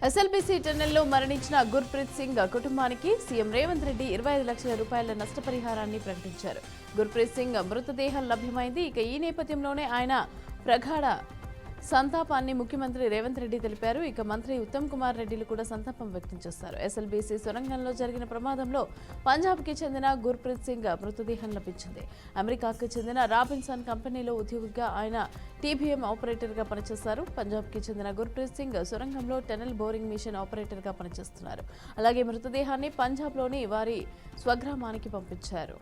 SLBC టన్నెల్లో మరణించిన గుర్ప్రీత్ సింగ్ కుటుంబానికి CM Revanth Reddy 25 లక్షల రూపాయల నష్టపరిహారాన్ని ప్రకటించారు. గుర్ప్రీత్ సింగ్ మృతదేహం లభ్యమైంది. ఈ నేపథ్యంలోనే ఆయన ప్రగాఢ సంతాపాన్ని ముఖ్యమంత్రి రేవంత్ రెడ్డి తెలిపారు. మంత్రి ఉత్తమ్ కుమార్ రెడ్డిలు కూడా సంతాపం వ్యక్తం చేశారు. ఎస్ఎల్బీసీ సొరంగంలో జరిగిన ప్రమాదంలో పంజాబ్కి చెందిన గుర్ప్రీత్ సింగ్ మృతదేహం లభించింది. అమెరికాకు చెందిన రాబిన్సన్ కంపెనీలో ఉద్యోగిగా ఆయన టీబీఎం ఆపరేటర్గా పనిచేశారు. పంజాబ్కి చెందిన గుర్ప్రీత్ సింగ్ సొరంగంలో టనల్ బోరింగ్ మిషన్ ఆపరేటర్గా పనిచేస్తున్నారు. అలాగే మృతదేహాన్ని పంజాబ్లోని వారి స్వగ్రామానికి పంపించారు.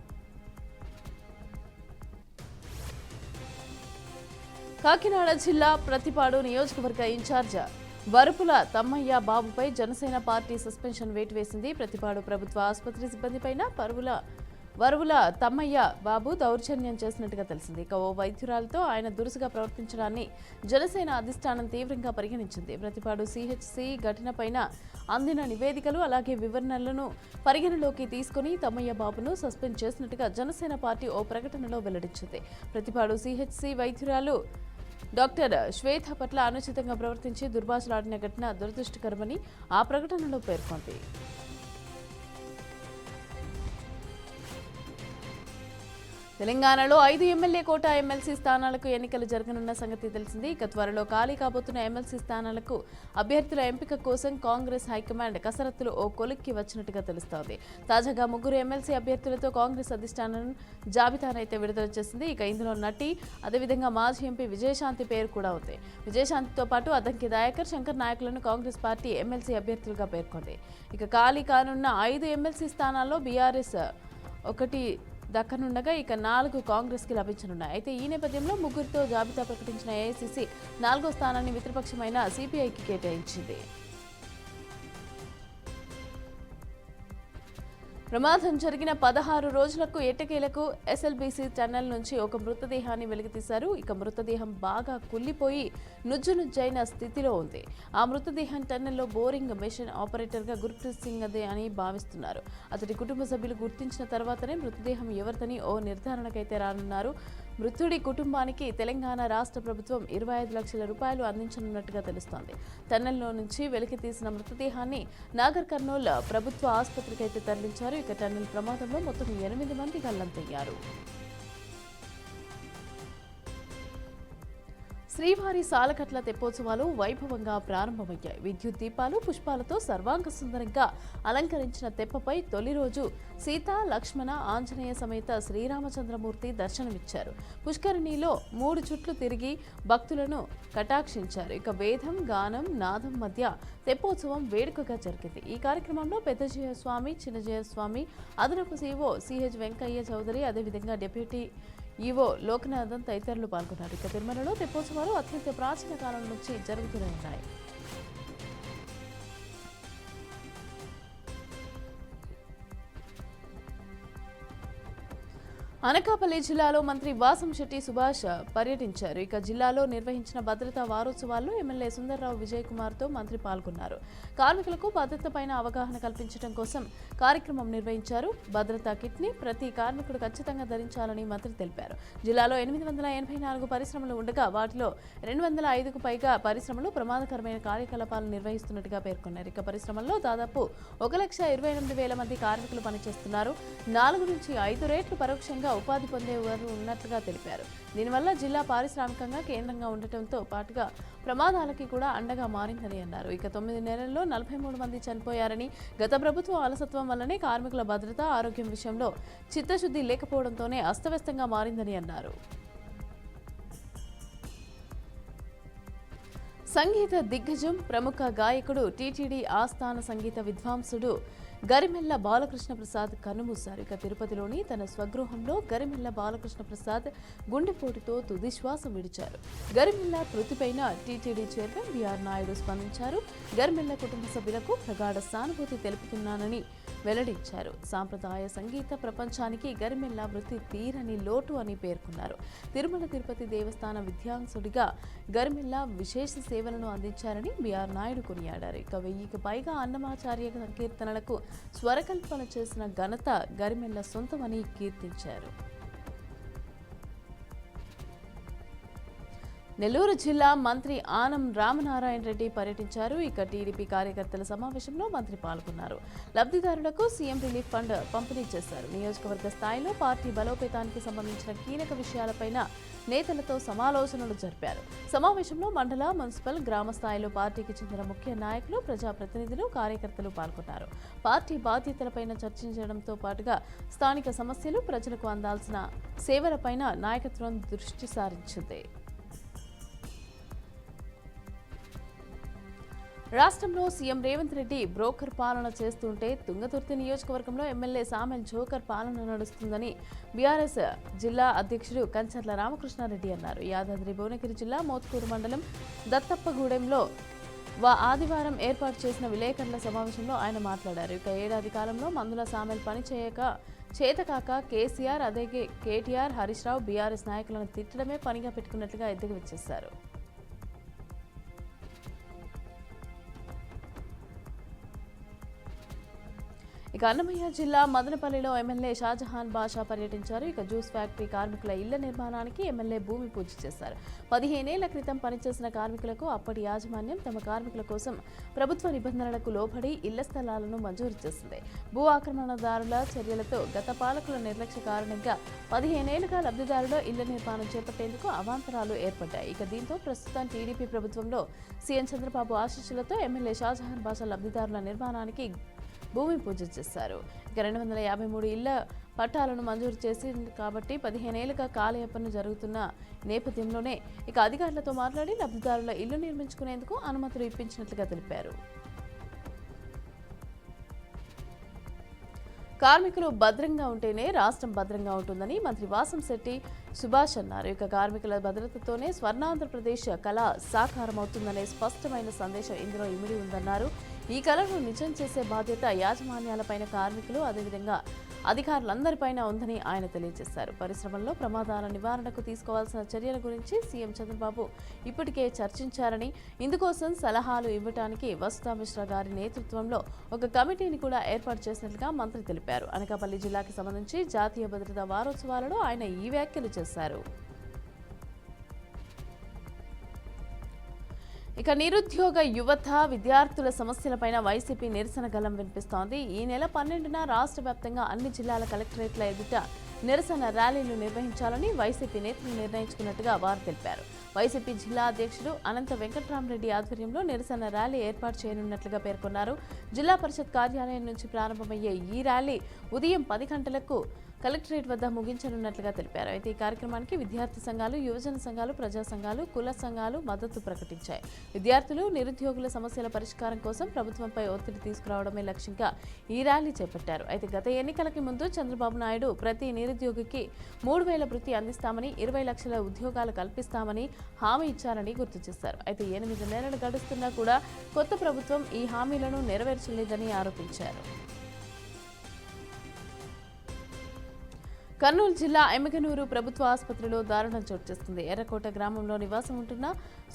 కాకినాడ జిల్లా ప్రతిపాడు నియోజకవర్గ ఇన్ఛార్జ్ వరుపుల తమ్మయ్య బాబుపై జనసేన పార్టీ సస్పెన్షన్ వేటు వేసింది. ప్రతిపాడు ప్రభుత్వ ఆసుపత్రి సిబ్బందిపైన వరువుల తమ్మయ్య బాబు దౌర్జన్యం చేసినట్టుగా తెలిసింది. ఓ వైద్యురాలతో ఆయన దురుసుగా ప్రవర్తించడాన్ని జనసేన అధిష్టానం తీవ్రంగా పరిగణించింది. ప్రతిపాడు సిహెచ్సి ఘటనపైన అందిన నివేదికలు అలాగే వివరణలను పరిగణలోకి తీసుకుని తమ్మయ్య బాబును సస్పెండ్ చేసినట్టుగా జనసేన పార్టీ ఓ ప్రకటనలో వెల్లడించింది. ప్రతిపాడు సిహెచ్సి వైద్యురాలు డాక్టర్ శ్వేత పట్ల అనుచితంగా ప్రవర్తించి దుర్భాషలాడిన ఘటన దురదృష్టకరమని ఆ ప్రకటనలో పేర్కొంది. తెలంగాణలో 5 ఎమ్మెల్యే కోటా ఎమ్మెల్సీ స్థానాలకు ఎన్నికలు జరగనున్న సంగతి తెలిసింది. త్వరలో ఖాళీ కాబోతున్న ఎమ్మెల్సీ స్థానాలకు అభ్యర్థుల ఎంపిక కోసం కాంగ్రెస్ హైకమాండ్ కసరత్తులు ఓ కొలిక్కి వచ్చినట్టుగా తెలుస్తోంది. తాజాగా 3 ఎమ్మెల్సీ అభ్యర్థులతో కాంగ్రెస్ అధిష్టానం జాబితానైతే విడుదల చేసింది. ఇందులో నటి అదేవిధంగా మాజీ ఎంపీ విజయశాంతి పేరు కూడా ఉంది. విజయశాంతితో పాటు అద్దంకి దయాకర్, శంకర్ నాయకులను కాంగ్రెస్ పార్టీ ఎమ్మెల్సీ అభ్యర్థులుగా పేర్కొంది. ఖాళీ కానున్న 5 ఎమ్మెల్సీ స్థానాల్లో బీఆర్ఎస్ 1 దక్కనుండగా 4 కాంగ్రెస్ కి లభించనున్నాయి. అయితే ఈ నేపథ్యంలో 3తో జాబితా ప్రకటించిన ఏఐసీసీ 4వ స్థానాన్ని మిత్రపక్షమైన సిపిఐకి కేటాయించింది. ప్రమాదం జరిగిన 16 రోజులకు ఎట్టకేలకు ఎస్ఎల్బీసీ టన్నెల్ నుంచి ఒక మృతదేహాన్ని వెలికితీశారు. మృతదేహం బాగా కుళ్లిపోయి నుజ్జునుజ్జైన స్థితిలో ఉంది. ఆ మృతదేహం టన్నెల్లో బోరింగ్ మెషిన్ ఆపరేటర్గా గుర్ప్రీత్ సింగ్ అదే అని భావిస్తున్నారు. అతడి కుటుంబ సభ్యులు గుర్తించిన తర్వాతనే మృతదేహం ఎవరిదని ఓ నిర్ధారణకైతే రానున్నారు. మృతుడి కుటుంబానికి తెలంగాణ రాష్ట్ర ప్రభుత్వం 25 లక్షల రూపాయలు అందించనున్నట్టుగా తెలుస్తోంది. టన్నెల్లో నుంచి వెలికి తీసిన మృతదేహాన్ని నాగర్ కర్నూల్ ప్రభుత్వ ఆసుపత్రికి అయితే తరలించారు. టన్నెల్ ప్రమాదంలో మొత్తం 8 మంది గల్లంతయ్యారు. శ్రీవారి సాలకట్ల తెప్పోత్సవాలు వైభవంగా ప్రారంభమయ్యాయి. విద్యుత్ దీపాలు, పుష్పాలతో సర్వాంగ సుందరంగా అలంకరించిన తెప్పపై తొలి రోజు సీత, లక్ష్మణ, ఆంజనేయ సమేత శ్రీరామచంద్రమూర్తి దర్శనమిచ్చారు. పుష్కరిణిలో 3 చుట్లు తిరిగి భక్తులను కటాక్షించారు. వేదం, గానం, నాదం మధ్య తెప్పోత్సవం వేడుకగా జరిగింది. ఈ కార్యక్రమంలో పెద్దజయస్వామి, చిన్నజయస్వామి, అదనపు సీఓ సిహెచ్ వెంకయ్య చౌదరి, అదేవిధంగా డిప్యూటీ ఈవో లోకనాథన్ తదితరులు పాల్గొన్నారు. తిరుమలలో తెప్పోత్సవాలు అత్యంత ప్రాచీన కాలం నుంచి జరుగుతూనే ఉన్నాయి. అనకాపల్లి జిల్లాలో మంత్రి వాసంశెట్టి సుభాష్ పర్యటించారు. జిల్లాలో నిర్వహించిన భద్రతా వారోత్సవాల్లో ఎమ్మెల్యే సుందర్రావు విజయ్ కుమార్తో మంత్రి పాల్గొన్నారు. కార్మికులకు భద్రతపైన అవగాహన కల్పించడం కోసం కార్యక్రమం నిర్వహించారు. భద్రతా కిట్ ని ప్రతి కార్మికుడు ఖచ్చితంగా ధరించాలని మంత్రి తెలిపారు. జిల్లాలో 884 పరిశ్రమలు ఉండగా వాటిలో 205కు పైగా పరిశ్రమలు ప్రమాదకరమైన కార్యకలాపాలు నిర్వహిస్తున్నట్టుగా పేర్కొన్నారు. పరిశ్రమల్లో దాదాపు 1,28,000 మంది కార్మికులు పనిచేస్తున్నారు. 4 నుంచి 5 రేట్లు పరోక్షంగా ఉపాధి పొందేవారు ఉన్నట్లుగా తెలిపారు. దీనివల్ల జిల్లా పారిశ్రామికంగా కేంద్రంగా ఉండటంతో పాటుగా ప్రమాదాలకి కూడా అండగా మారిందని అన్నారు. 9 నెలల్లో 43 మంది చనిపోయారని, గత ప్రభుత్వం అలసత్వం వల్లనే కార్మికుల భద్రత, ఆరోగ్యం విషయంలో చిత్తశుద్ధి లేకపోవడంతోనే అస్తవ్యస్తంగా మారిందని అన్నారు. సంగీత దిగ్గజం, ప్రముఖ గాయకుడు, టీటీడీ ఆస్థాన సంగీత విద్వాంసుడు గరిమెల్ల బాలకృష్ణ ప్రసాద్ కన్నుమూశారు. తిరుపతిలోని తన స్వగృహంలో గరిమెల్ల బాలకృష్ణ ప్రసాద్ గుండెపోటుతో తుదిశ్వాస విడిచారు. గరిమెల్ల మృతిపైన టీటీడీ చైర్మన్ బిఆర్ నాయుడు స్పందించారు. గరిమెల్ల కుటుంబ సభ్యులకు ప్రగాఢ సానుభూతి తెలుపుతున్నానని వెల్లడించారు. సాంప్రదాయ సంగీత ప్రపంచానికి గరిమెల్ల మృతి తీరని లోటు అని పేర్కొన్నారు. తిరుమల తిరుపతి దేవస్థాన విద్వాంసుడిగా గరిమెల్ల విశేష సేవలను అందించారని బిఆర్ నాయుడు కొనియాడారు. 1000కి పైగా అన్నమాచార్య సంకీర్తనలకు స్వరకల్పన చేసిన ఘనత గరిమెల్ల సొంతమని కీర్తించారు. నెల్లూరు జిల్లా మంత్రి ఆనం రామనారాయణ రెడ్డి పర్యటించారు. ఇక టీడీపీ కార్యకర్తల సమావేశంలో మంత్రి పాల్గొన్నారు. లబ్ధిదారులకు సీఎం రిలీఫ్ ఫండ్ పంపిణీ చేశారు. నియోజకవర్గ స్థాయిలో పార్టీ బలోపేతానికి సంబంధించిన కీలక విషయాలపైన నేతలతో సమాలోచనలు జరిపారు. సమావేశంలో మండల, మున్సిపల్, గ్రామ స్థాయిలో పార్టీకి చెందిన ముఖ్య నాయకులు, ప్రజాప్రతినిధులు, కార్యకర్తలు పాల్గొన్నారు. పార్టీ బాధ్యతలపైన చర్చించడంతో పాటుగా స్థానిక సమస్యలు, ప్రజలకు అందాల్సిన సేవలపైన నాయకత్వం దృష్టి సారించింది. రాష్ట్రంలో సీఎం రేవంత్ రెడ్డి బ్రోకర్ పాలన చేస్తుంటే తుంగతుర్తి నియోజకవర్గంలో ఎమ్మెల్యే సామెల్ జోకర్ పాలన నడుస్తుందని బీఆర్ఎస్ జిల్లా అధ్యక్షుడు కంచర్ల రామకృష్ణారెడ్డి అన్నారు. యాదాద్రి భువనగిరి జిల్లా మోత్కూరు మండలం దత్తప్పగూడెంలో ఆదివారం ఏర్పాటు చేసిన విలేకరుల సమావేశంలో ఆయన మాట్లాడారు. ఇక ఏడాది కాలంలో మందుల సామెల్ పని చేతకాక కేసీఆర్, అదే కేటీఆర్, హరీష్ రావు బీఆర్ఎస్ నాయకులను తిట్టడమే పనిగా పెట్టుకున్నట్లుగా ఎద్దుకు. ఇక అన్నమయ్య జిల్లా మదనపల్లిలో ఎమ్మెల్యే షాజహాన్ బాషా పర్యటించారు. ఇక జ్యూస్ ఫ్యాక్టరీ కార్మికుల ఇళ్ల నిర్మాణానికి ఎమ్మెల్యే భూమి పూజ చేశారు. 15 ఏళ్ల క్రితం పనిచేసిన కార్మికులకు అప్పటి యాజమాన్యం తమ కార్మికుల కోసం ప్రభుత్వ నిబంధనలకు లోబడి ఇళ్ల స్థలాలను మంజూరు చేసింది. భూ ఆక్రమణదారుల చర్యలతో గత పాలకుల నిర్లక్ష్య కారణంగా 15 ఏళ్లుగా లబ్ధిదారులు ఇళ్ల నిర్మాణం చేపట్టేందుకు అవాంతరాలు ఏర్పడ్డాయి. ఇక దీంతో ప్రస్తుతం టీడీపీ ప్రభుత్వంలో సీఎం చంద్రబాబు ఆశీస్సులతో ఎమ్మెల్యే షాజహాన్ బాషా లబ్ధిదారుల నిర్మాణానికి భూమి పూజ చేశారు. ఇక 253 ఇళ్ల పట్టాలను మంజూరు చేసింది కాబట్టి 15 ఏళ్లుగా కాలయాపన జరుగుతున్న నేపథ్యంలోనే ఇక అధికారులతో మాట్లాడి లబ్ధిదారుల ఇల్లు నిర్మించుకునేందుకు అనుమతులు ఇప్పించినట్లుగా తెలిపారు. కార్మికులు భద్రంగా ఉంటేనే రాష్ట్రం భద్రంగా ఉంటుందని మంత్రి వాసంశెట్టి సుభాష్ అన్నారు. ఇక కార్మికుల భద్రతతోనే స్వర్ణాంధ్రప్రదేశ్ కళ సాకారమవుతుందనే స్పష్టమైన సందేశం ఇందులో ఇమిడి ఉందన్నారు. ఈ కళను నిజం చేసే బాధ్యత యాజమాన్యాలపైన, కార్మికులు, అదేవిధంగా అధికారులందరిపైన ఉందని ఆయన తెలియజేశారు. పరిశ్రమల్లో ప్రమాదాల నివారణకు తీసుకోవాల్సిన చర్యల గురించి సీఎం చంద్రబాబు ఇప్పటికే చర్చించారని, ఇందుకోసం సలహాలు ఇవ్వడానికి వసుధా మిశ్రా గారి నేతృత్వంలో ఒక కమిటీని కూడా ఏర్పాటు చేసినట్లుగా మంత్రి తెలిపారు. అనకాపల్లి జిల్లాకి సంబంధించి జాతీయ భద్రతా వారోత్సవాలలో ఆయన ఈ వ్యాఖ్యలు చేశారు. ఇక నిరుద్యోగ యువత, విద్యార్థుల సమస్యలపైన వైసీపీ నిరసన గళం వినిపిస్తోంది. ఈ నెల 12న రాష్ట్ర వ్యాప్తంగా అన్ని జిల్లాల కలెక్టరేట్ల ఎదుట నిరసన ర్యాలీలు నిర్వహించాలని వైసీపీ నేతలు నిర్ణయించుకున్నట్టుగా వారు తెలిపారు. వైసీపీ జిల్లా అధ్యక్షుడు అనంత వెంకట్రామరెడ్డి ఆధ్వర్యంలో నిరసన ర్యాలీ ఏర్పాటు చేయనున్నట్లుగా పేర్కొన్నారు. జిల్లా పరిషత్ కార్యాలయం నుంచి ప్రారంభమయ్యే ఈ ర్యాలీ ఉదయం 10 గంటలకు కలెక్టరేట్ వద్ద ముగించనున్నట్లుగా తెలిపారు. అయితే ఈ కార్యక్రమానికి విద్యార్థి సంఘాలు, యువజన సంఘాలు, ప్రజా సంఘాలు, కుల సంఘాలు మద్దతు ప్రకటించాయి. విద్యార్థులు, నిరుద్యోగుల సమస్యల పరిష్కారం కోసం ప్రభుత్వంపై ఒత్తిడి తీసుకురావడమే లక్ష్యంగా ఈ ర్యాలీ చేపట్టారు. అయితే గత ఎన్నికలకి ముందు చంద్రబాబు నాయుడు ప్రతి నిరుద్యోగికి 3,000 వృత్తి అందిస్తామని, 20 లక్షల ఉద్యోగాలు కల్పిస్తామని హామీ ఇచ్చారని గుర్తు చేశారు. అయితే 8 నెలలు గడుస్తున్నా కూడా కొత్త ప్రభుత్వం ఈ హామీలను నెరవేర్చలేదని ఆరోపించారు. కర్నూలు జిల్లా ఎమ్మిగనూరు ప్రభుత్వ ఆసుపత్రిలో దారుణం చోటు చేసుకుంది. ఎర్రకోట గ్రామంలో నివాసం ఉంటున్న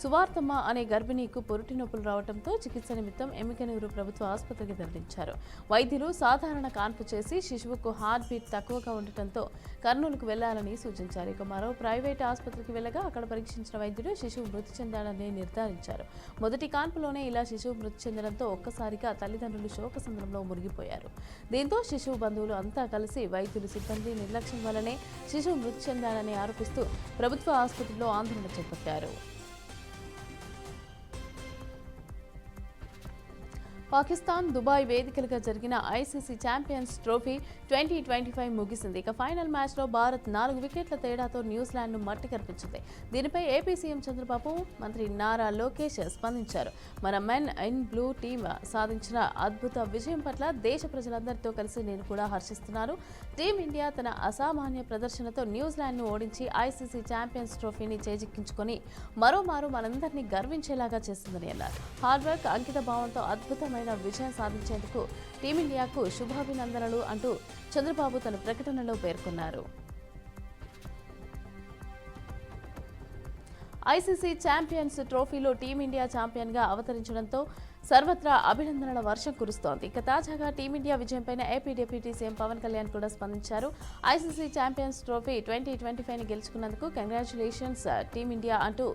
సువార్తమ్మ అనే గర్భిణీకు పురుటి నొప్పులు రావడంతో చికిత్స నిమిత్తం ఎమ్మిగనూరు ప్రభుత్వ ఆసుపత్రికి తరలించారు. వైద్యులు సాధారణ కాన్పు చేసి శిశువుకు హార్ట్ బీట్ తక్కువగా ఉండటంతో కర్నూలుకు వెళ్లాలని సూచించారు. ఇక మరో ప్రైవేట్ ఆసుపత్రికి వెళ్లగా అక్కడ పరీక్షించిన వైద్యులు శిశువు మృతి చెందాడని నిర్ధారించారు. మొదటి కాన్పులోనే ఇలా శిశువు మృతి చెందడంతో ఒక్కసారిగా తల్లిదండ్రులు శోకసంద్రంలో మునిగిపోయారు. దీంతో శిశువు బంధువులు అంతా కలిసి వైద్యులు, సిబ్బంది నిర్లక్ష్యం వల్లనే శిశువు మృతి చెందాడని ఆరోపిస్తూ ప్రభుత్వ ఆసుపత్రిలో ఆందోళన చేపట్టారు. పాకిస్తాన్, దుబాయ్ వేదికలుగా జరిగిన ఐసీసీ ఛాంపియన్స్ ట్రోఫీ 2025 ముగిసింది. ఇక ఫైనల్ మ్యాచ్లో భారత్ 4 వికెట్ల తేడాతో న్యూజిలాండ్ను మట్టి కనిపించింది. దీనిపై ఏపీ సీఎం చంద్రబాబు, మంత్రి నారా లోకేష్ స్పందించారు. మన మెన్ ఇన్ బ్లూ టీమ్ సాధించిన అద్భుత విజయం పట్ల దేశ ప్రజలందరితో కలిసి నేను కూడా హర్షిస్తున్నాను. టీమిండియా తన అసామాన్య ప్రదర్శనతో న్యూజిలాండ్ను ఓడించి ఐసీసీ ఛాంపియన్స్ ట్రోఫీని చేజిక్కించుకొని మరోమారు మనందరినీ గర్వించేలాగా చేసిందని అన్నారు. హార్డ్ వర్క్, అంకిత భావంతో అద్భుతమైన విజయం సాధించేందుకు టీమిండియాకు శుభాభినందనలు అంటూ చంద్రబాబు తన ప్రకటనలో పేర్కొన్నారు. ఐసీసీ ఛాంపియన్స్ ట్రోఫీలో టీమిండియా ఛాంపియన్గా అవతరించడంతో సర్వత్రా అభినందనల వర్షం కురుస్తోంది. ఇక తాజాగా టీమిండియా విజయంపైన AP deputy CM Pawan Kalyan కూడా స్పందించారు. ఐసీసీ ఛాంపియన్స్ ట్రోఫీ 2025ని గెలుచుకున్నందుకు కంగ్రాచ్యులేషన్స్ టీమిండియా అంటూ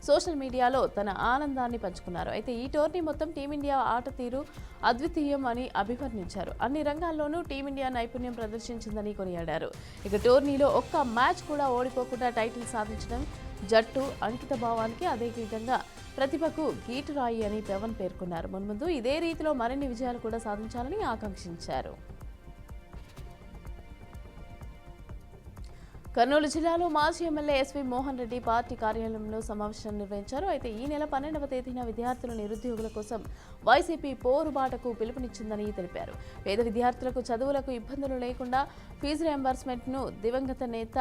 సోషల్ మీడియాలో తన ఆనందాన్ని పంచుకున్నారు. అయితే ఈ టోర్నీ మొత్తం టీమిండియా ఆట తీరు అద్వితీయం అని అభివర్ణించారు. అన్ని రంగాల్లోనూ టీమిండియా నైపుణ్యం ప్రదర్శించిందని కొనియాడారు. ఇక టోర్నీలో ఒక్క మ్యాచ్ కూడా ఓడిపోకుండా టైటిల్ సాధించడం జట్టు అంకిత భావానికి, అదే విధంగా ప్రతిభకు గీటురాయి అని పవన్ పేర్కొన్నారు. మున్ముందు ఇదే రీతిలో మరిన్ని విజయాలు కూడా సాధించాలని ఆకాంక్షించారు. కర్నూలు జిల్లాలో మాజీ MLA SV Mohan Reddy party కార్యాలయంలో సమావేశం నిర్వహించారు. అయితే ఈ నెల 12వ తేదీన విద్యార్థులు నిరుద్యోగుల కోసం వైసీపీ పోరుబాటకు పిలుపునిచ్చిందని తెలిపారు. పేద విద్యార్థులకు చదువులకు ఇబ్బందులు లేకుండా ఫీజు రియంబర్స్మెంట్ను దివంగత నేత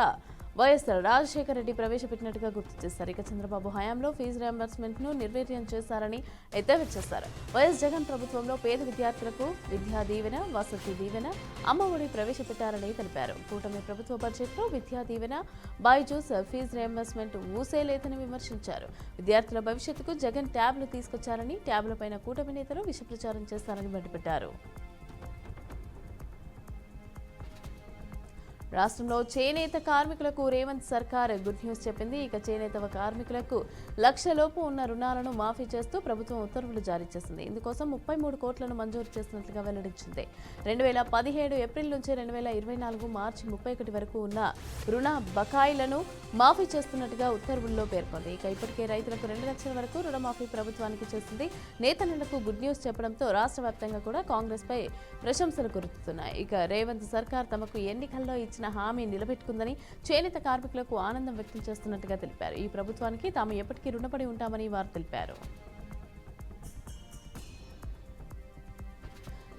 వైఎస్ రాజశేఖర రెడ్డి ప్రవేశపెట్టినట్టుగా గుర్తు చేశారు. ఇక చంద్రబాబు హయాంలో ఫీజు రియంబర్స్మెంట్ను నిర్వీర్యం చేశారని ఎద్దేవా చేశారు. వైఎస్ జగన్ ప్రభుత్వంలో పేద విద్యార్థులకు విద్యా దీవెన, వసతి దీవెన, అమ్మఒడి ప్రవేశపెట్టారని తెలిపారు. కూటమి ప్రభుత్వ బడ్జెట్లో విద్యా దీవెన, బైజూస్ ఫీజు రియంబర్స్మెంట్ ఊసేలేదని విమర్శించారు. విద్యార్థుల భవిష్యత్తుకు జగన్ ట్యాబ్లు తీసుకొచ్చారని, ట్యాబ్లపైన కూటమి నేతలు విషప్రచారం చేస్తారని మండిపడ్డారు. రాష్ట్రంలో చేనేత కార్మికులకు రేవంత్ సర్కార్ గుడ్ న్యూస్ చెప్పింది. ఇక చేనేత కార్మికులకు లక్షలోపు ఉన్న రుణాలను మాఫీ చేస్తూ ప్రభుత్వం ఉత్తర్వులు జారీ చేసింది. ఇందుకోసం 33 కోట్లను మంజూరు చేసినట్లుగా వెల్లడించింది. 2017 ఏప్రిల్ నుంచి 2024 మార్చి 31 వరకు ఉన్న రుణ బకాయిలను మాఫీ చేస్తున్నట్టుగా ఉత్తర్వుల్లో పేర్కొంది. ఇక ఇప్పటికే రైతులకు 2 లక్షల వరకు రుణమాఫీ ప్రభుత్వానికి చేసింది. నేతన్నలకు గుడ్ న్యూస్ చెప్పడంతో రాష్ట్ర వ్యాప్తంగా కూడా కాంగ్రెస్ పై ప్రశంసలు కురుస్తున్నాయి. ఇక రేవంత్ సర్కార్ తమకు ఎన్నికల్లో ఇచ్చిన హామీ నిలబెట్టుకుందని చేనేత కార్మికులకు ఆనందం వ్యక్తం చేస్తున్నట్టుగా తెలిపారు. ఈ ప్రభుత్వానికి తాము ఎప్పటికీ రుణపడి ఉంటామని వారు తెలిపారు.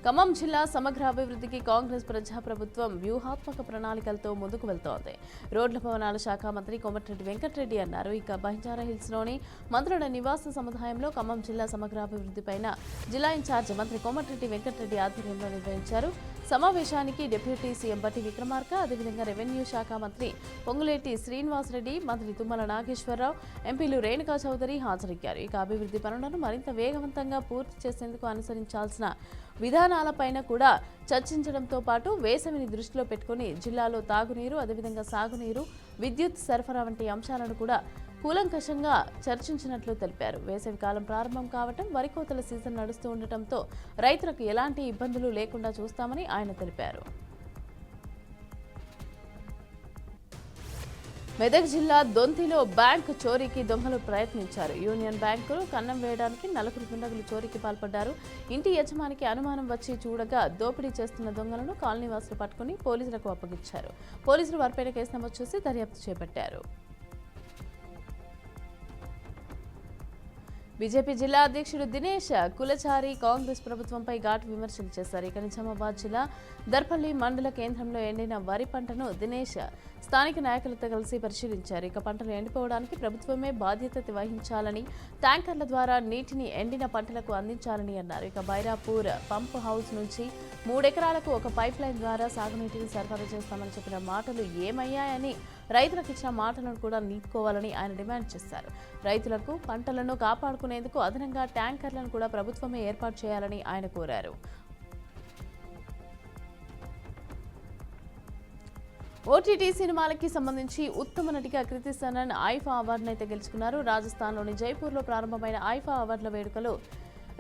ఖమ్మం జిల్లా సమగ్ర అభివృద్ధికి కాంగ్రెస్ ప్రజాప్రభుత్వం వ్యూహాత్మక ప్రణాళికలతో ముందుకు వెళ్తోంది. రోడ్ల భవనాల శాఖ మంత్రి కోమటిరెడ్డి వెంకటరెడ్డి అన్నారు. ఇక బంజారా హిల్స్ లోని మంత్రుల నివాస సముదాయంలో ఖమ్మం జిల్లా సమగ్ర అభివృద్ధిపైన జిల్లా ఇన్ఛార్జ్ మంత్రి కోమటిరెడ్డి వెంకటరెడ్డి ఆధ్వర్యంలో నిర్వహించారు. సమావేశానికి డిప్యూటీ సీఎం బట్టి విక్రమార్క, అదేవిధంగా రెవెన్యూ శాఖ మంత్రి పొంగులేటి శ్రీనివాసరెడ్డి, మంత్రి తుమ్మల నాగేశ్వరరావు, ఎంపీలు రేణుకా చౌదరి హాజరయ్యారు. ఇక అభివృద్ధి పనులను మరింత వేగవంతంగా పూర్తి చేసేందుకు అనుసరించాల్సిన విధానాలపైన కూడా చర్చించడంతో పాటు వేసవిని దృష్టిలో పెట్టుకుని జిల్లాలో తాగునీరు, అదేవిధంగా సాగునీరు, విద్యుత్ సరఫరా వంటి అంశాలను కూడా కూలంకషంగా చర్చించినట్లు తెలిపారు. వేసవి కాలం ప్రారంభం కావటం, వరి కోతల సీజన్ నడుస్తూ ఉండటంతో రైతులకు ఎలాంటి ఇబ్బందులు లేకుండా చూస్తామని ఆయన తెలిపారు. మెదక్ జిల్లా దొంతిలో బ్యాంకు చోరీకి దొంగలు ప్రయత్నించారు. యూనియన్ బ్యాంకును కన్నం వేయడానికి 4 దుండగులు చోరీకి పాల్పడ్డారు. ఇంటి యజమానికి అనుమానం వచ్చి చూడగా దోపిడీ చేస్తున్న దొంగలను కాలనీవాసులు పట్టుకుని పోలీసులకు అప్పగించారు. పోలీసులు వారిపైన కేసు నమోదు చేసి దర్యాప్తు చేపట్టారు. బీజేపీ జిల్లా అధ్యక్షుడు దినేష్ కులచారి కాంగ్రెస్ ప్రభుత్వంపై ఘాటు విమర్శలు చేశారు. ఇక నిజామాబాద్ జిల్లా దర్పల్లి మండల కేంద్రంలో ఎండిన వరి పంటను దినేష్ స్థానిక నాయకులతో కలిసి పరిశీలించారు. ఇక పంటలు ఎండిపోవడానికి ప్రభుత్వమే బాధ్యత వహించాలని, ట్యాంకర్ల ద్వారా నీటిని ఎండిన పంటలకు అందించాలని అన్నారు. ఇక బైరాపూర్ పంప్ హౌస్ నుంచి 3 ఎకరాలకు ఒక పైప్ లైన్ ద్వారా సాగునీటిని సరఫరా చేస్తామని చెప్పిన మాటలు ఏమయ్యాయని, రైతులకు ఇచ్చిన మాటలను కూడా నిలుపుకోవాలని ఆయన డిమాండ్ చేశారు. రైతులకు పంటలను కాపాడుకునేందుకు అదనంగా ట్యాంకర్లను కూడా ప్రభుత్వమే ఏర్పాటు చేయాలని ఆయన కోరారు. ఓటీటీ సినిమాలకి సంబంధించి ఉత్తమ నటిగా కృతి సనన్ ఐఫా అవార్డును అయితే గెలుచుకున్నారు. రాజస్థాన్లోని జైపూర్లో ప్రారంభమైన ఐఫా అవార్డుల వేడుకలు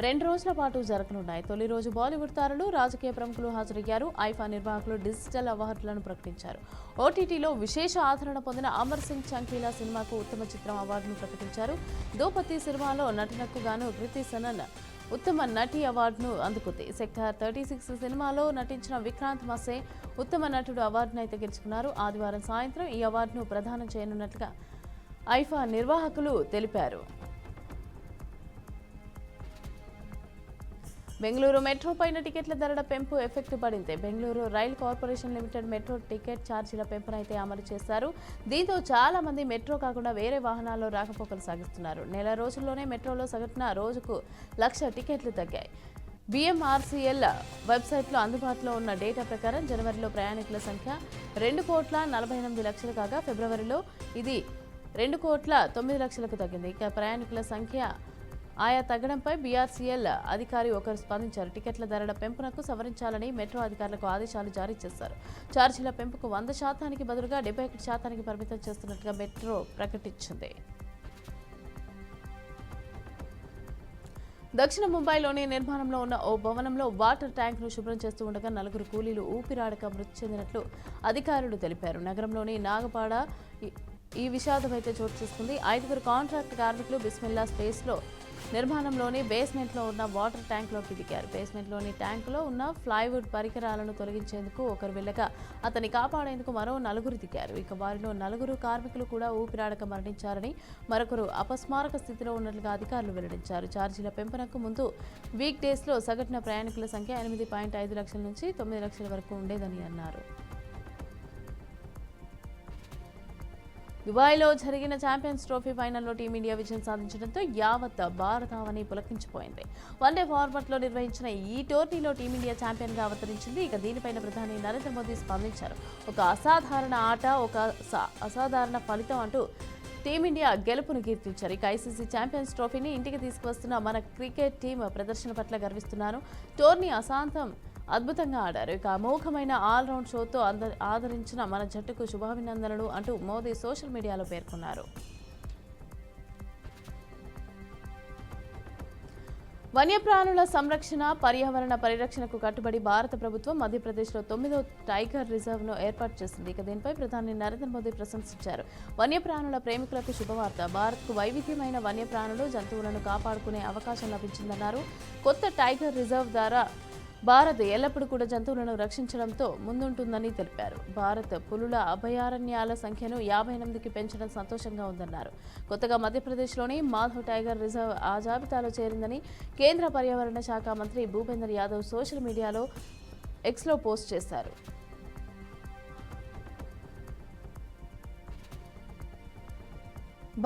2 రోజుల పాటు జరగనున్నాయి. తొలి రోజు బాలీవుడ్ తారలు, రాజకీయ ప్రముఖులు హాజరయ్యారు. ఐఫా నిర్వాహకులు డిజిటల్ అవార్డులను ప్రకటించారు. ఓటీటీలో విశేష ఆదరణ పొందిన అమర్ సింగ్ చంకీలా సినిమాకు ఉత్తమ చిత్రం అవార్డును ప్రకటించారు. దోపతి సినిమాలో నటనకు గాను కృతి సనన్ ఉత్తమ నటి అవార్డును అందుకుంది. సెక్టార్ 36 సినిమాలో నటించిన విక్రాంత్ మసే ఉత్తమ నటుడు అవార్డును అయితే గెలుచుకున్నారు. ఆదివారం సాయంత్రం ఈ అవార్డును ప్రదానం చేయనున్నట్లుగా ఐఫా నిర్వాహకులు తెలిపారు. బెంగళూరు మెట్రో పైన టికెట్ల ధరల పెంపు ఎఫెక్ట్ పడింది. Bengaluru rail corporation limited metro ticket ఛార్జీల పెంపునైతే అమలు చేశారు. దీంతో చాలా మంది మెట్రో కాకుండా వేరే వాహనాల్లో రాకపోకలు సాగిస్తున్నారు. నెల రోజుల్లోనే మెట్రోలో సగటున రోజుకు 1,00,000 టికెట్లు తగ్గాయి. BMRCL వెబ్సైట్లో అందుబాటులో ఉన్న డేటా ప్రకారం జనవరిలో ప్రయాణికుల సంఖ్య 2,48,00,000 కాగా ఫిబ్రవరిలో ఇది 2,09,00,000కు తగ్గింది. ఇక ప్రయాణికుల సంఖ్య ఆయా తగ్గడంపై బీఆర్సీఎల్ అధికారి ఒకరు స్పందించారు. టికెట్ల ధరల పెంపునకు సవరించాలని మెట్రో అధికారులకు ఆదేశాలు జారీ చేశారు. ఛార్జీల పెంపుకు 100% బదులుగా 71% పరిమితం చేస్తున్నట్టుగా మెట్రో ప్రకటించింది. దక్షిణ ముంబైలోని నిర్మాణంలో ఉన్న ఓ భవనంలో వాటర్ ట్యాంక్ను శుభ్రం చేస్తూ ఉండగా 4 కూలీలు ఊపిరాడక మృతి చెందినట్లు అధికారులు తెలిపారు. నగరంలోని నాగపాడ ఈ విషాదమైతే చోటు చేసుకుంది. 5 కాంట్రాక్ట్ కార్మికులు బిస్మిల్లా స్పేస్లో నిర్మాణంలోని బేస్మెంట్లో ఉన్న వాటర్ ట్యాంక్లోకి దిగారు. బేస్మెంట్లోని ట్యాంకులో ఉన్న ఫ్లైవుడ్ పరికరాలను తొలగించేందుకు ఒకరు వెళ్ళగా అతన్ని కాపాడేందుకు మరో 4 దిగారు. ఇక వారిలో 4 కార్మికులు కూడా ఊపిరాడక మరణించారని, మరొకరు అపస్మారక స్థితిలో ఉన్నట్లుగా అధికారులు వెల్లడించారు. ఛార్జీల పెంపునకు ముందు వీక్ డేస్లో సగటున ప్రయాణికుల సంఖ్య 8.5 లక్షల నుంచి 9 లక్షల వరకు ఉండేదని అన్నారు. దుబాయ్లో జరిగిన ఛాంపియన్స్ ట్రోఫీ ఫైనల్లో టీమిండియా విజయం సాధించడంతో యావత్ భారతావని పులకించిపోయింది. వన్డే ఫార్మాట్లో నిర్వహించిన ఈ టోర్నీలో టీమిండియా ఛాంపియన్గా అవతరించింది. ఇక దీనిపైన ప్రధాని నరేంద్ర మోదీ స్పందించారు. ఒక అసాధారణ ఆట, ఒక అసాధారణ ఫలితం అంటూ టీమిండియా గెలుపును కీర్తించారు. ఇక ఐసీసీ ఛాంపియన్స్ ట్రోఫీని ఇంటికి తీసుకువస్తున్న మన క్రికెట్ టీం ప్రదర్శన పట్ల గర్విస్తున్నాను. టోర్నీ అశాంతం అద్భుతంగా ఆడారు. ఇక అమోఘమైన ఆల్రౌండ్ షోతో ఆదరించిన మన జట్టుకు శుభాభినందనలు అంటూ మోదీ సోషల్ మీడియాలో పేర్కొన్నారు. వన్యప్రాణుల సంరక్షణ, పర్యావరణ పరిరక్షణకు కట్టుబడి భారత ప్రభుత్వం మధ్యప్రదేశ్లో 9వ టైగర్ రిజర్వ్ను ఏర్పాటు చేసింది. ఇక దీనిపై ప్రధాని నరేంద్ర మోదీ ప్రశంసించారు. వన్యప్రాణుల ప్రేమికులకు శుభవార్త. భారత్కు వైవిధ్యమైన వన్యప్రాణులు, జంతువులను కాపాడుకునే అవకాశం లభించిందన్నారు. కొత్త టైగర్ రిజర్వ్ ద్వారా భారత్ ఎల్లప్పుడూ కూడా జంతువులను రక్షించడంతో ముందుంటుందని తెలిపారు. భారత్ పులుల అభయారణ్యాల సంఖ్యను 58కి పెంచడం సంతోషంగా ఉందన్నారు. కొత్తగా మధ్యప్రదేశ్లోని మాధవ్ టైగర్ రిజర్వ్ ఆ జాబితాలో చేరిందని కేంద్ర పర్యావరణ శాఖ మంత్రి భూపేందర్ యాదవ్ సోషల్ మీడియాలో ఎక్స్లో పోస్ట్ చేశారు.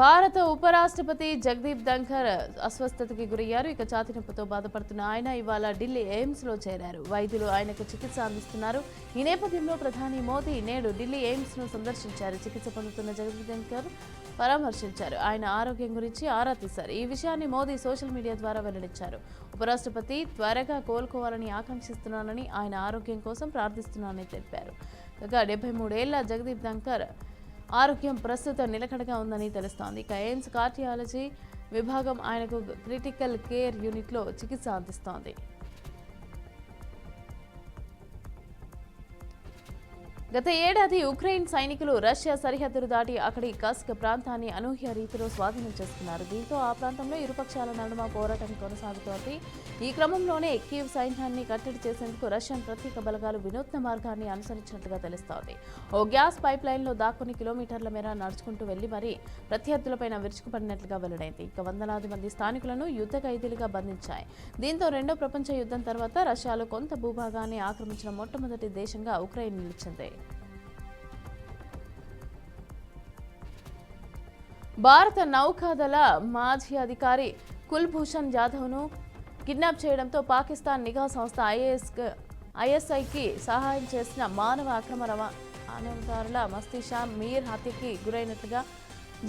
భారత ఉపరాష్ట్రపతి జగదీప్ ధంఖర్ అస్వస్థతకి గురయ్యారు. ఇక ఛాతీ నొప్పితో బాధపడుతున్న ఆయన ఇవాళ ఢిల్లీ ఎయిమ్స్లో చేరారు. వైద్యులు ఆయనకు చికిత్స అందిస్తున్నారు. ఈ నేపథ్యంలో ప్రధాని మోదీ నేడు ఢిల్లీ ఎయిమ్స్ను సందర్శించారు. చికిత్స పొందుతున్న జగదీప్ ధంఖర్ పరామర్శించారు. ఆయన ఆరోగ్యం గురించి ఆరా తీశారు. ఈ విషయాన్ని మోదీ సోషల్ మీడియా ద్వారా వెల్లడించారు. ఉపరాష్ట్రపతి త్వరగా కోలుకోవాలని ఆకాంక్షిస్తున్నానని, ఆయన ఆరోగ్యం కోసం ప్రార్థిస్తున్నానని తెలిపారు. ఇక 73 ఏళ్ల జగదీప్ ధంఖర్ ఆరోగ్యం ప్రస్తుతం నిలకడగా ఉందని తెలుస్తోంది. ఇక ఎయిమ్స్ కార్డియాలజీ విభాగం ఆయనకు క్రిటికల్ కేర్ యూనిట్లో చికిత్స అందిస్తోంది. గత ఏడాది ఉక్రెయిన్ సైనికులు రష్యా సరిహద్దులు దాటి అక్కడి కస్క్ ప్రాంతాన్ని అనూహ్య రీతిలో స్వాధీనం చేసుకున్నారు. దీంతో ఆ ప్రాంతంలో ఇరుపక్షాల నడుమ పోరాటం కొనసాగుతోంది. ఈ క్రమంలోనే కీవ్ సైన్యాన్ని కట్టడి చేసేందుకు రష్యన్ ప్రత్యేక బలగాలు వినూత్న మార్గాన్ని అనుసరించినట్లుగా తెలుస్తోంది. ఓ గ్యాస్ పైప్ లైన్లో దాక్కుని కిలోమీటర్ల మేర నడుచుకుంటూ వెళ్లి మరీ ప్రత్యర్థులపైన విరుచుకుపడినట్లుగా వెల్లడైంది. ఇక వందలాది మంది స్థానికులను యుద్ధ ఖైదీలుగా బంధించాయి. దీంతో రెండో ప్రపంచ యుద్ధం తర్వాత రష్యాలో కొంత భూభాగాన్ని ఆక్రమించిన మొట్టమొదటి దేశంగా ఉక్రెయిన్ నిలిచింది. భారత నౌకాదళ మాజీ అధికారి కుల్భూషణ్ జాధవ్ను కిడ్నాప్ చేయడంతో పాకిస్తాన్ నిఘా సంస్థ ఐఎస్ఐకి సహాయం చేసిన మానవ అక్రమ రవాణాదారుల మస్తీషా మీర్ హత్యకి గురైనట్లుగా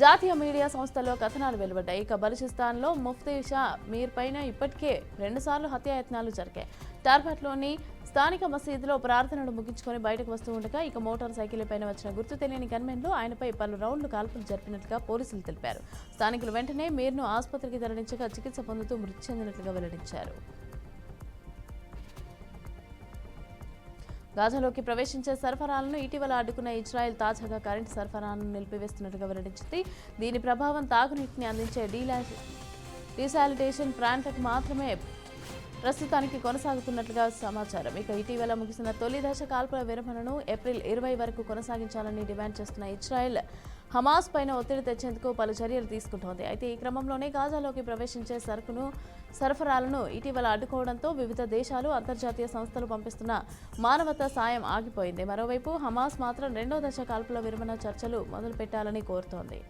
జాతీయ మీడియా సంస్థల్లో కథనాలు వెలువడ్డాయి. ఇక బలూచిస్తాన్లో ముఫ్తీ షా మీర్ పైన ఇప్పటికే 2 సార్లు హత్యాయత్నాలు జరిగాయి. టార్బాట్లోని స్థానిక మసీదులో ప్రార్థనలు ముగించుకొని బయటకు వస్తూ ఉండగా ఇక మోటార్ సైకిల్ పైన వచ్చిన గుర్తు తెలియని గన్మెన్లు ఆయనపై పలు రౌండ్లు కాల్పులు జరిపినట్లుగా పోలీసులు తెలిపారు. స్థానికులు వెంటనే మీర్ను ఆసుపత్రికి తరలించగా చికిత్స పొందుతూ మృతి చెందినట్లుగా వెల్లడించారు. గాజాలోకి ప్రవేశించే సరఫరాలను ఇటీవల అడ్డుకున్న ఇజ్రాయెల్ తాజాగా కరెంటు సరఫరాను నిలిపివేస్తున్నట్టుగా వెల్లడించింది. దీని ప్రభావం తాగునీటిని అందించే డీసాలిటేషన్ ప్లాంట్లకు మాత్రమే ప్రస్తుతానికి కొనసాగుతున్నట్లుగా సమాచారం. ఇక ఇటీవల ముగిసిన తొలి దశ కాల్పుల విరమణను ఏప్రిల్ 20 వరకు కొనసాగించాలని డిమాండ్ చేస్తున్న ఇజ్రాయెల్ హమాస్ పైన ఒత్తిడి తెచ్చేందుకు పలు చర్యలు తీసుకుంటోంది. అయితే ఈ క్రమంలోనే గాజాలోకి ప్రవేశించే సరఫరాలను ఇటీవల అడ్డుకోవడంతో వివిధ దేశాలు, అంతర్జాతీయ సంస్థలు పంపిస్తున్న మానవతా సాయం ఆగిపోయింది. మరోవైపు హమాస్ మాత్రం రెండో దశ కాల్పుల విరమణ చర్చలు మొదలుపెట్టాలని కోరుతోంది.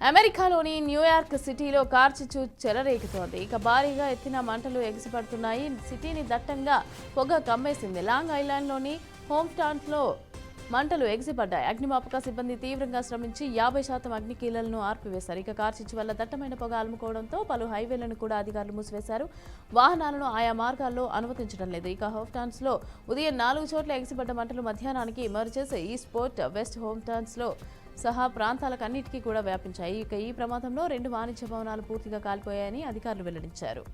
అమెరికాలోని న్యూయార్క్ సిటీలో కార్చిచ్చు చెలరేగుతోంది. ఇక భారీగా ఎత్తిన మంటలు ఎగిసిపడుతున్నాయి. సిటీని దట్టంగా పొగ కమ్మేసింది. లాంగ్ ఐలాండ్లోని హోమ్స్టాన్స్లో మంటలు ఎగిసిపడ్డాయి. అగ్నిమాపక సిబ్బంది తీవ్రంగా శ్రమించి 50% అగ్నికీలలను ఆర్పివేశారు. ఇక కార్చిచ్చు వల్ల దట్టమైన పొగ అలుముకోవడంతో పలు హైవేలను కూడా అధికారులు మూసివేశారు. వాహనాలను ఆయా మార్గాల్లో అనుమతించడం లేదు. ఇక హోమ్టౌన్స్ లో ఉదయం 4 చోట్ల ఎగిసిపడ్డ మంటలు మధ్యాహ్నానికి మర్చేసి ఈస్ట్ పోర్ట్, వెస్ట్ హోమ్టౌన్స్ లో సహా ప్రాంతాలకన్నిటికీ కూడా వ్యాపించాయి. ఇక ఈ ప్రమాదంలో 2 వాణిజ్య భవనాలు పూర్తిగా కాలిపోయాయని అధికారులు వెల్లడించారు.